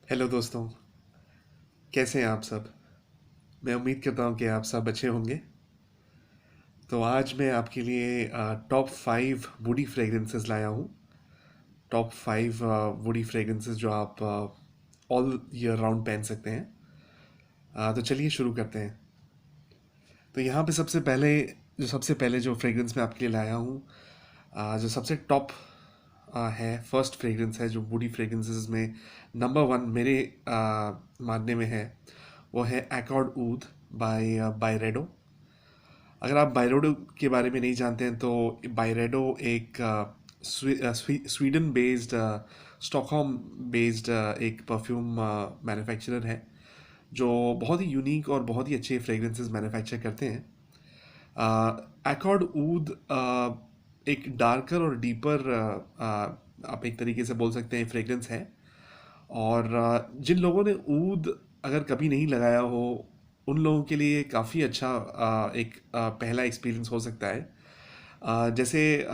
Hello दोस्तों। कैसे हैं आप सब? मैं उम्मीद करता हूँ कि आप सब अच्छे होंगे। तो आज मैं आपके लिए टॉप 5 वुडी फ्रेग्रेंसेस लाया हूँ। टॉप 5 वुडी फ्रेग्रेंसेस जो आप ऑल ईयर राउंड पहन सकते हैं। तो चलिए शुरू करते हैं। तो यहाँ पे सबसे पहले जो फ्रेग्रेंस मैं आपके लिए लाया हूँ, जो सबसे टॉप है, फर्स्ट फ्रेग्रेंस है जो वुडी फ्रेग्रेंसेस में नंबर 1 मेरे मानने में है, वो है एकॉर्ड ऊद बाय बायरेडो। अगर आप बायरेडो के बारे में नहीं जानते हैं तो बायरेडो एक स्वीडन बेस्ड, स्टॉकहोम बेस्ड एक परफ्यूम मैन्युफैक्चरर है जो बहुत ही यूनिक और बहुत ही अच्छे फ्रेग्रेंसेस मैन्युफैक्चर करते हैं। एकॉर्ड ऊद एक डार्कर और डीपर, आप एक तरीके से बोल सकते हैं, फ्रेग्रेंस है। और जिन लोगों ने ऊद अगर कभी नहीं लगाया हो, उन लोगों के लिए काफ़ी अच्छा एक पहला एक्सपीरियंस हो सकता है। जैसे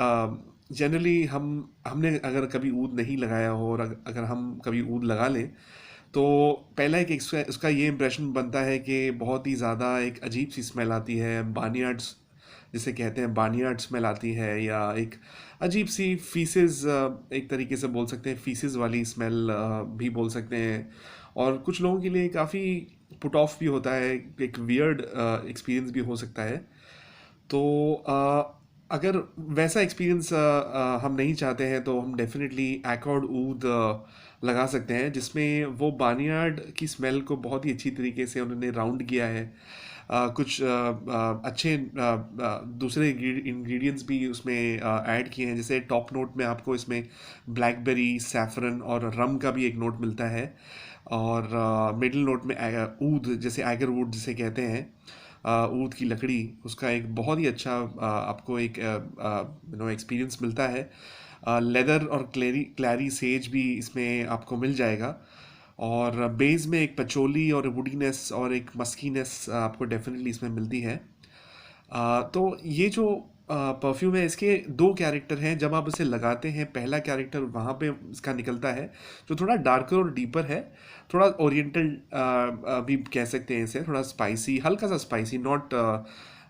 जनरली हमने अगर कभी ऊद नहीं लगाया हो और अगर हम कभी ऊद लगा लें तो पहला एक उसका ये इम्प्रेशन बनता है कि बहुत ही ज़्यादा एक अजीब सी स्मेल आती है, बानियार्ड्स जिसे कहते हैं, बानियार्ड स्मेल आती है, या एक अजीब सी फीसेस, एक तरीके से बोल सकते हैं फीसेस वाली स्मेल भी बोल सकते हैं। और कुछ लोगों के लिए काफ़ी पुट ऑफ भी होता है, एक वियर्ड एक्सपीरियंस भी हो सकता है। तो अगर वैसा एक्सपीरियंस हम नहीं चाहते हैं तो हम डेफिनेटली एकॉर्ड ऊद लगा सकते हैं, जिसमें वो बानियार्ड की स्मेल को बहुत ही अच्छी तरीके से उन्होंने राउंड किया है। कुछ अच्छे दूसरे इंग्रेडिएंट्स भी उसमें ऐड किए हैं, जैसे टॉप नोट में आपको इसमें ब्लैकबेरी, सैफरन और रम का भी एक नोट मिलता है। और मिडिल नोट में ऊद, जैसे एगर वुड जिसे कहते हैं, ऊद की लकड़ी, उसका एक बहुत ही अच्छा आपको एक एक्सपीरियंस मिलता है। लेदर और क्लैरी क्लैरी सेज भी इसमें आपको मिल जाएगा। और बेस में एक पचोली और वुडीनेस और एक मस्कीनेस आपको डेफिनेटली इसमें मिलती है। तो ये जो परफ्यूम है, इसके दो कैरेक्टर हैं। जब आप इसे लगाते हैं, पहला कैरेक्टर वहाँ पे इसका निकलता है जो थोड़ा डार्कर और डीपर है, थोड़ा ओरिएंटल भी कह सकते हैं इसे, थोड़ा स्पाइसी, हल्का सा स्पाइसी, नॉट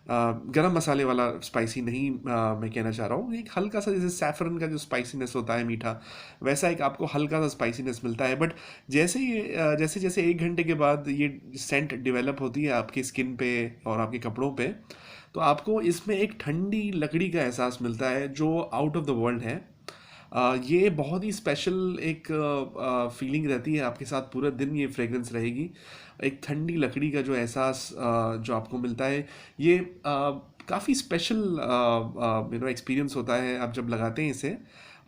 गरम मसाले वाला स्पाइसी नहीं, मैं कहना चाह रहा हूँ। एक हल्का सा जैसे सैफरन का जो स्पाइसीनेस होता है मीठा, वैसा एक आपको हल्का सा स्पाइसीनेस मिलता है। बट जैसे जैसे 1 घंटे के बाद ये सेंट डेवलप होती है आपकी स्किन पे और आपके कपड़ों पे, तो आपको इसमें एक ठंडी लकड़ी का एहसास मिलता है जो आउट ऑफ द वर्ल्ड है। ये बहुत ही स्पेशल एक फीलिंग रहती है आपके साथ, पूरा दिन ये फ्रेग्रेंस रहेगी। एक ठंडी लकड़ी का जो एहसास जो आपको मिलता है, ये काफ़ी स्पेशल एक्सपीरियंस होता है आप जब लगाते हैं इसे।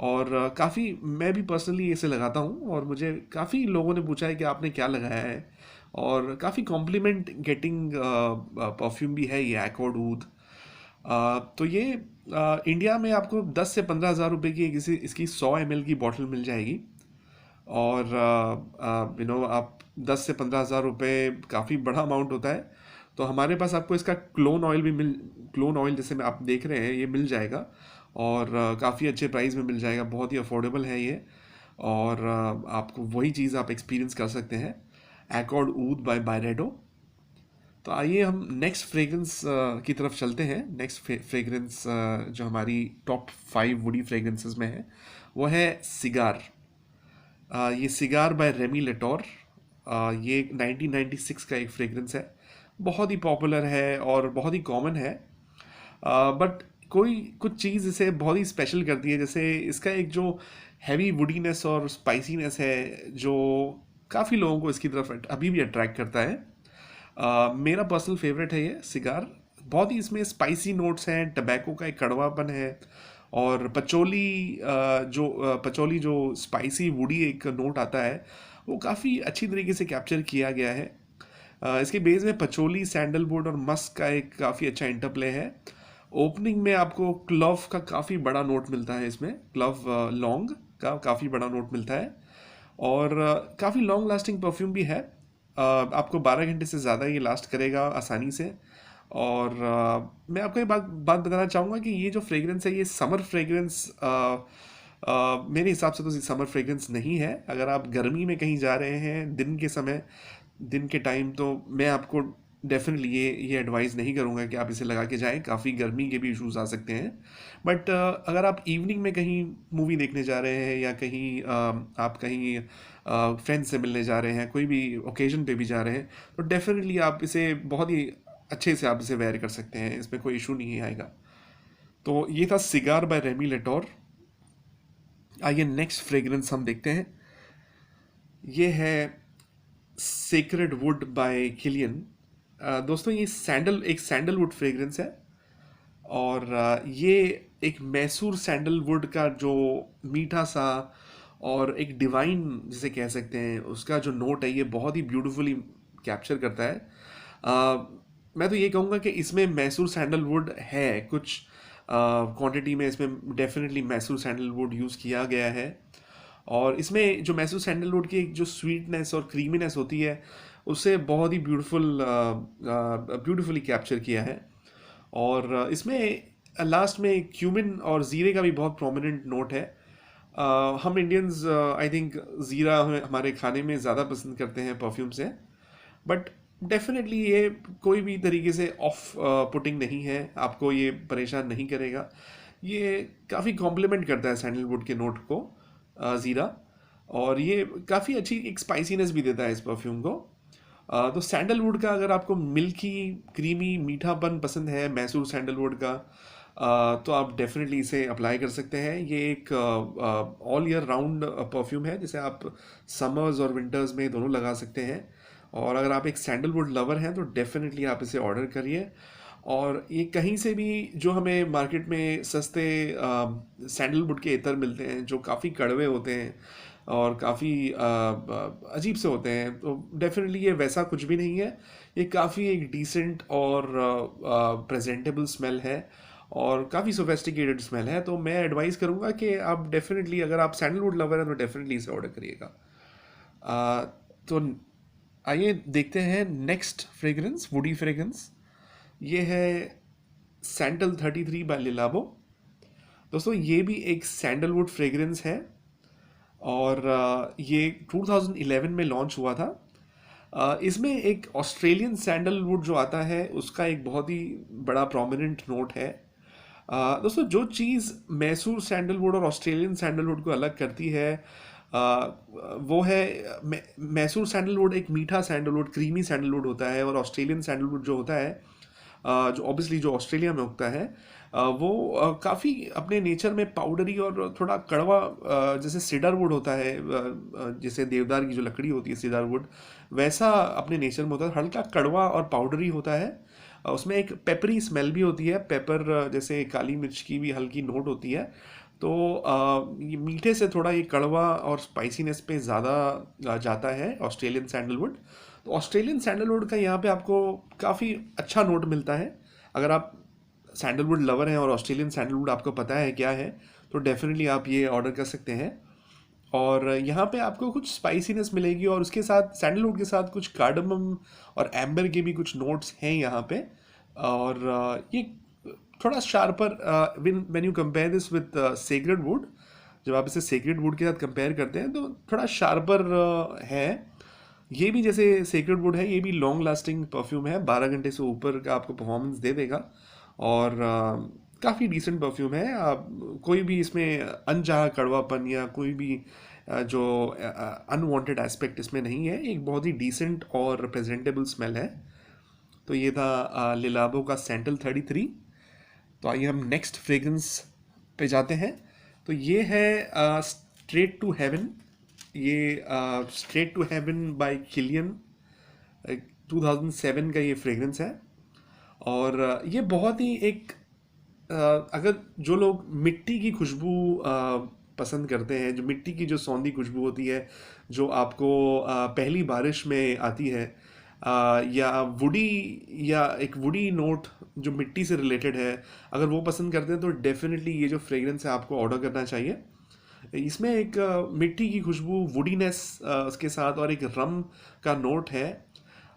और काफ़ी, मैं भी पर्सनली इसे लगाता हूँ और मुझे काफ़ी लोगों ने पूछा है कि आपने क्या लगाया है, और काफ़ी कॉम्प्लीमेंट गेटिंग परफ्यूम भी है ये एकॉर्ड ऊद। तो ये इंडिया में आपको 10 से 15 हज़ार रुपये की इसकी 100 ml की बॉटल मिल जाएगी। और आप 10 से 15 हज़ार रुपये काफ़ी बड़ा अमाउंट होता है। तो हमारे पास आपको इसका क्लोन ऑयल जैसे में आप देख रहे हैं, ये मिल जाएगा। और काफ़ी अच्छे प्राइस में मिल जाएगा, बहुत ही अफोर्डेबल है ये। और आपको वही चीज़ आप एक्सपीरियंस कर सकते हैं, एकॉर्ड ऊद बाय बायरेडो। तो आइए हम नेक्स्ट फ्रेग्रेंस की तरफ चलते हैं। नेक्स्ट फ्रेग्रेंस जो हमारी टॉप 5 वुडी फ्रेग्रेंसेस में है, वो है सिगार। ये सिगार बाय रेमी लेटोर। ये 1996 का एक फ्रेग्रेंस है, बहुत ही पॉपुलर है और बहुत ही कॉमन है। बट कोई कुछ चीज़ इसे बहुत ही स्पेशल करती है, जैसे इसका एक जो हैवी वुडीनेस और स्पाइसीनेस है, जो काफ़ी लोगों को इसकी तरफ अभी भी अट्रैक्ट करता है। मेरा पर्सनल फेवरेट है ये सिगार। बहुत ही इसमें स्पाइसी नोट्स हैं, टबैको का एक कड़वापन है, और पचोली जो स्पाइसी वुडी एक नोट आता है, वो काफ़ी अच्छी तरीके से कैप्चर किया गया है। इसके बेस में पचोली, सैंडलवुड और मस्क का एक काफ़ी अच्छा इंटरप्ले है। ओपनिंग में आपको क्लव का काफ़ी बड़ा नोट मिलता है, इसमें क्लव लौंग का काफ़ी बड़ा नोट मिलता है। और काफ़ी लॉन्ग लास्टिंग परफ्यूम भी है। आपको 12 घंटे से ज़्यादा ये लास्ट करेगा आसानी से। और मैं आपको ये बात बात बताना चाहूँगा कि ये जो फ्रेग्रेंस है, ये समर फ्रेग्रेंस मेरे हिसाब से तो समर फ्रेग्रेंस नहीं है। अगर आप गर्मी में कहीं जा रहे हैं दिन के समय, दिन के टाइम, तो मैं आपको डेफिनेटली ये एडवाइस नहीं करूँगा कि आप इसे लगा के जाएं। काफ़ी गर्मी के भी इश्यूज आ सकते हैं। बट अगर आप इवनिंग में कहीं मूवी देखने जा रहे हैं, या कहीं आप कहीं फ्रेंड से मिलने जा रहे हैं, कोई भी ओकेजन पे भी जा रहे हैं, तो डेफिनेटली आप इसे बहुत ही अच्छे से आप इसे वेयर कर सकते हैं। इसमें कोई इशू नहीं आएगा। तो ये था सिगार बाय रेमी लेटोर। आइए नेक्स्ट फ्रेग्रेंस हम देखते हैं। ये है सेक्रेड वुड बाय किलियन। दोस्तों ये एक सैंडलवुड फ्रेग्रेंस है। और ये एक मैसूर सैंडलवुड का जो मीठा सा और एक डिवाइन जिसे कह सकते हैं, उसका जो नोट है, ये बहुत ही ब्यूटीफुली कैप्चर करता है। मैं तो ये कहूँगा कि इसमें मैसूर सैंडलवुड है कुछ क्वांटिटी में। इसमें डेफिनेटली मैसूर सैंडलवुड यूज़ किया गया है। और इसमें जो मैसूर सैंडलवुड की एक जो स्वीटनेस और क्रीमीनेस होती है, उसे बहुत ही ब्यूटीफुली कैप्चर किया है। और इसमें लास्ट में क्यूमिन और ज़ीरे का भी बहुत प्रोमिनेंट नोट है। हम इंडियंस आई थिंक ज़ीरा हमारे खाने में ज़्यादा पसंद करते हैं परफ्यूम से। बट डेफिनेटली ये कोई भी तरीके से ऑफ पुटिंग नहीं है, आपको ये परेशान नहीं करेगा। ये काफ़ी कॉम्प्लीमेंट करता है सैंडलवुड के नोट को, ज़ीरा। और ये काफ़ी अच्छी एक स्पाइसीनेस भी देता है इस परफ्यूम को। तो सैंडलवुड का अगर आपको मिल्की क्रीमी मीठापन पसंद है, मैसूर सैंडलवुड का, तो आप डेफिनेटली इसे अप्लाई कर सकते हैं। ये एक ऑल ईयर राउंड परफ्यूम है, जिसे आप समर्स और विंटर्स में दोनों लगा सकते हैं। और अगर आप एक सैंडलवुड लवर हैं तो डेफिनेटली आप इसे ऑर्डर करिए। और ये कहीं से भी जो हमें मार्केट में सस्ते सैंडलवुड के इत्र मिलते हैं, जो काफ़ी कड़वे होते हैं और काफ़ी अजीब से होते हैं, तो डेफिनेटली ये वैसा कुछ भी नहीं है। ये काफ़ी एक डिसेंट और प्रेजेंटेबल स्मेल है, और काफ़ी सोफेस्टिकेटेड स्मेल है। तो मैं एडवाइस करूँगा कि आप डेफिनेटली, अगर आप सैंडलवुड लवर हैं, तो डेफिनेटली इसे ऑर्डर करिएगा। तो आइए देखते हैं नेक्स्ट फ्रेग्रेंस, वुडी फ्रेग्रेंस। ये है सैंडल 33 बाय लिलाबो। दोस्तों ये भी एक सैंडलवुड फ्रेग्रेंस है, और ये 2011 में लॉन्च हुआ था। इसमें एक ऑस्ट्रेलियन सैंडलवुड जो आता है, उसका एक बहुत ही बड़ा प्रोमिनेंट नोट है। दोस्तों जो चीज़ मैसूर सैंडलवुड और ऑस्ट्रेलियन सैंडलवुड को अलग करती है, वो है मैसूर सैंडलवुड एक मीठा सैंडलवुड, क्रीमी सैंडलवुड होता है। और ऑस्ट्रेलियन सैंडलवुड जो होता है, जो ऑब्वियसली जो ऑस्ट्रेलिया में उगता है, वो काफ़ी अपने नेचर में पाउडरी और थोड़ा कड़वा, जैसे सीडर वुड होता है, जैसे देवदार की जो लकड़ी होती है सीडर वुड, वैसा अपने नेचर में होता है। हल्का कड़वा और पाउडरी होता है। उसमें एक पेपरी स्मेल भी होती है, पेपर जैसे काली मिर्च की भी हल्की नोट होती है। तो ये मीठे से थोड़ा ये कड़वा और स्पाइसीनेस पे ज़्यादा जाता है ऑस्ट्रेलियन सैंडलवुड। तो ऑस्ट्रेलियन सैंडलवुड का यहाँ पे आपको काफ़ी अच्छा नोट मिलता है। अगर आप सैंडलवुड लवर हैं और ऑस्ट्रेलियन सैंडलवुड आपको पता है क्या है, तो डेफिनेटली आप ये ऑर्डर कर सकते हैं। और यहाँ पे आपको कुछ स्पाइसीनेस मिलेगी, और उसके साथ सैंडलवुड के साथ कुछ कार्डमम और एम्बर के भी कुछ नोट्स हैं यहाँ पे। और ये थोड़ा sharper, when you compare this with sacred would, जब आप इसे सेक्रेड वुड के साथ कंपेयर करते हैं, तो थोड़ा शार्पर है। ये भी जैसे सेक्रेड वुड है, ये भी लॉन्ग लास्टिंग परफ्यूम है, 12 घंटे से ऊपर का आपको परफॉर्मेंस दे देगा। और काफ़ी डिसेंट परफ्यूम है। आप कोई भी इसमें अनचाहा कड़वापन या कोई भी जो अनवांटेड एस्पेक्ट इसमें नहीं है। एक बहुत ही डिसेंट और प्रेजेंटेबल स्मेल है। तो ये था लिलाबो का सैंडल 33। तो आइए हम नेक्स्ट फ्रेग्रेंस पे जाते हैं। तो ये है स्ट्रेट टू हेवन। ये straight to heaven by Kilian, 2007 का ये फ्रेग्रेंस है। और ये बहुत ही एक अगर जो लोग मिट्टी की खुशबू पसंद करते हैं, जो मिट्टी की जो सौंधी खुशबू होती है, जो आपको पहली बारिश में आती है, या वुडी, या एक वुडी नोट जो मिट्टी से रिलेटेड है, अगर वो पसंद करते हैं, तो डेफिनेटली ये जो फ्रेग्रेंस है आपको ऑर्डर करना चाहिए। इसमें एक मिट्टी की खुशबू, वुडीनेस उसके साथ, और एक रम का नोट है।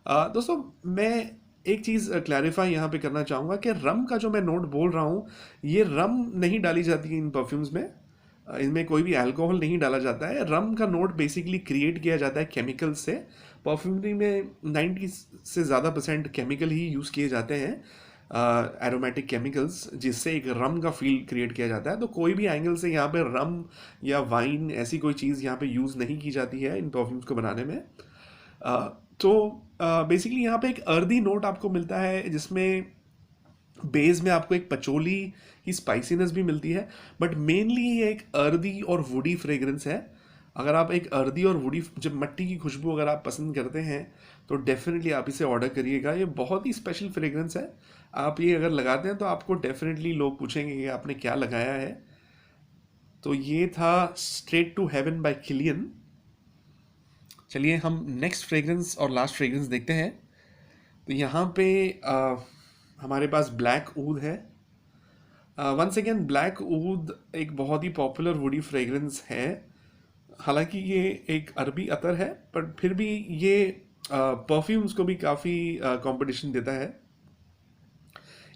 दोस्तों मैं एक चीज़ क्लैरिफाई यहाँ पे करना चाहूँगा कि रम का जो मैं नोट बोल रहा हूँ, ये रम नहीं डाली जाती है इन परफ्यूम्स में। इनमें कोई भी अल्कोहल नहीं डाला जाता है। रम का नोट बेसिकली क्रिएट किया जाता है केमिकल से। परफ्यूमरी में 90 से ज़्यादा % केमिकल ही यूज़ किए जाते हैं, एरोमेटिक केमिकल्स, जिससे एक रम का फील क्रिएट किया जाता है। तो कोई भी एंगल से यहाँ पे रम या वाइन ऐसी कोई चीज़ यहाँ पे यूज़ नहीं की जाती है इन परफ्यूम्स को बनाने में। तो बेसिकली यहाँ पे एक अर्दी नोट आपको मिलता है, जिसमें बेस में आपको एक पचोली की स्पाइसीनेस भी मिलती है, बट मेनली ये एक अर्दी और वुडी फ्रेग्रेंस है। अगर आप एक अर्दी और वुडी, जब मिट्टी की खुशबू अगर आप पसंद करते हैं तो डेफिनेटली आप इसे ऑर्डर करिएगा। ये बहुत ही स्पेशल फ्रेग्रेंस है। आप ये अगर लगाते हैं तो आपको डेफिनेटली लोग पूछेंगे कि आपने क्या लगाया है। तो ये था straight to heaven by Kilian. चलिए हम नेक्स्ट फ्रेग्रेंस और लास्ट फ्रेग्रेंस देखते हैं। तो यहाँ पे हमारे पास ब्लैक ऊद है। वंस अगेन ब्लैक ऊद एक बहुत ही पॉपुलर वुडी फ्रेग्रेंस है। हालांकि ये एक अरबी अतर है, पर फिर भी ये परफ्यूम्स को भी काफ़ी कंपटीशन देता है।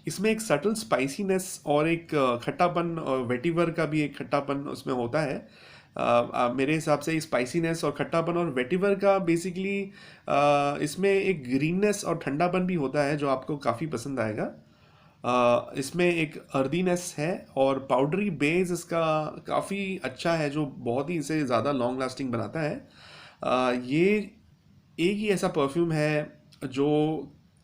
इसमें एक सटल स्पाइसीनेस और एक खट्टापन, और वेटिवर का भी एक खट्टापन उसमें होता है। मेरे हिसाब से स्पाइसीनेस और खट्टापन और वेटिवर का बेसिकली इसमें एक ग्रीननेस और ठंडापन भी होता है जो आपको काफ़ी पसंद आएगा। इसमें एक अर्दीनेस है और पाउडरी बेस इसका काफ़ी अच्छा है, जो बहुत ही इसे ज़्यादा लॉन्ग लास्टिंग बनाता है। ये एक ही ऐसा परफ्यूम है जो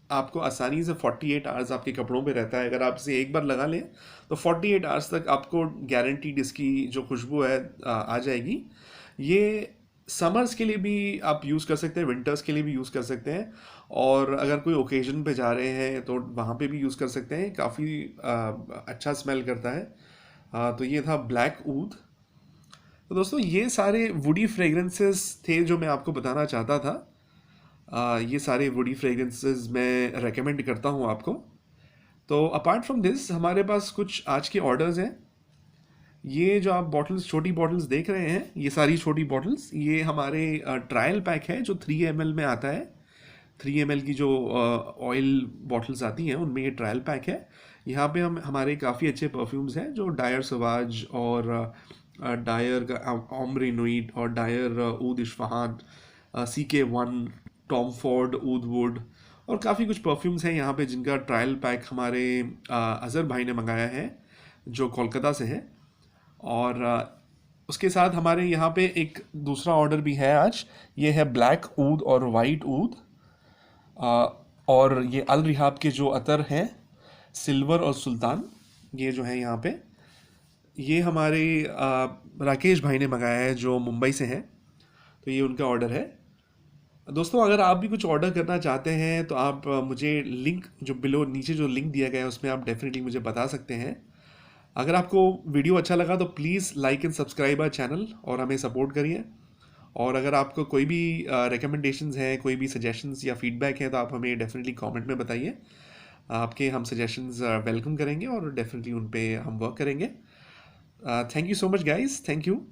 आपको आसानी से 48 आवर्स आपके कपड़ों पे रहता है। अगर आप इसे एक बार लगा लें तो 48 आवर्स तक आपको गारंटीड इसकी जो खुशबू है आ जाएगी। ये समर्स के लिए भी आप यूज़ कर सकते हैं, विंटर्स के लिए भी यूज़ कर सकते हैं, और अगर कोई ओकेजन पे जा रहे हैं तो वहाँ पे भी यूज़ कर सकते हैं। काफ़ी अच्छा स्मेल करता है। तो ये था ब्लैक ऊद। तो दोस्तों ये सारे वुडी फ्रेग्रेंसेस थे जो मैं आपको बताना चाहता था। ये सारे वुडी फ्रेग्रेंसेस मैं रेकमेंड करता हूँ आपको। तो अपार्ट फ्रॉम दिस हमारे पास कुछ आज के ऑर्डर्स हैं। ये जो आप बॉटल्स, छोटी बॉटल्स देख रहे हैं, ये सारी छोटी बॉटल्स, ये हमारे ट्रायल पैक है जो 3 ml में आता है। 3 ml की जो ऑयल बॉटल्स आती हैं उनमें ये ट्रायल पैक है। यहाँ पे हम हमारे काफ़ी अच्छे परफ्यूम्स हैं जो डायर सवाज और डायर ऑम्र इनुइट और Dior Oud Ispahan, CK1, Tom Ford Oud Wood, और काफ़ी कुछ परफ्यूम्स हैं यहाँ पे जिनका ट्रायल पैक हमारे अज़हर भाई ने मंगाया है जो कोलकाता से है। और उसके साथ हमारे यहाँ पे एक दूसरा ऑर्डर भी है आज। ये है ब्लैक ऊद और वाइट ऊद, और ये अल रिहाब के जो अतर हैं सिल्वर और सुल्तान, ये जो है यहाँ पे, ये हमारे राकेश भाई ने मंगाया है जो मुंबई से हैं। तो ये उनका ऑर्डर है। दोस्तों अगर आप भी कुछ ऑर्डर करना चाहते हैं तो आप मुझे लिंक जो बिलो नीचे जो लिंक दिया गया है उसमें आप डेफिनेटली मुझे बता सकते हैं। अगर आपको वीडियो अच्छा लगा तो please like and subscribe our channel और हमें सपोर्ट करिए। और अगर आपको कोई भी रिकमेंडेशंस हैं, कोई भी सजेशंस या फीडबैक है तो आप हमें डेफिनेटली कमेंट में बताइए। आपके हम सजेशंस वेलकम करेंगे और डेफिनेटली उन पे हम वर्क करेंगे। Thank you so much guys, thank you.